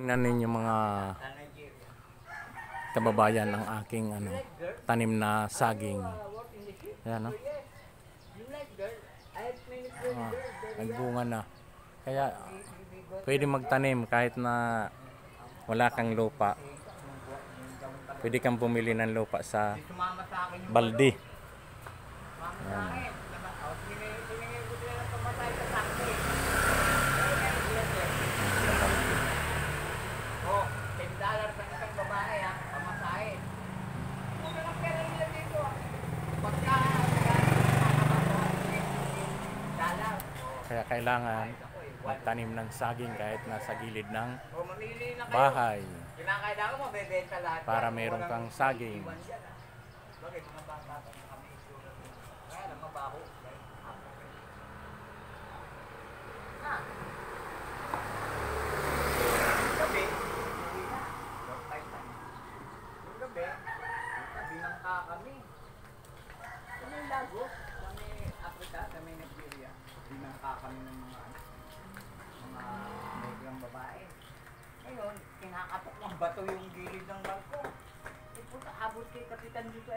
Tingnan ninyo mga kababayan ang aking tanim na saging. Ayan, no? Nagbunga na. Kaya pwede magtanim kahit na wala kang lupa. Pwede kang bumili ng lupa sa balde. Ayan. Kaya kailangan magtanim ng saging kahit nasa gilid ng bahay para meron kang saging. Kami ng mga negrang babae. Ngayon, kinakatok ng bato yung gilid ng barko. Puta, abot kay Kapitan dito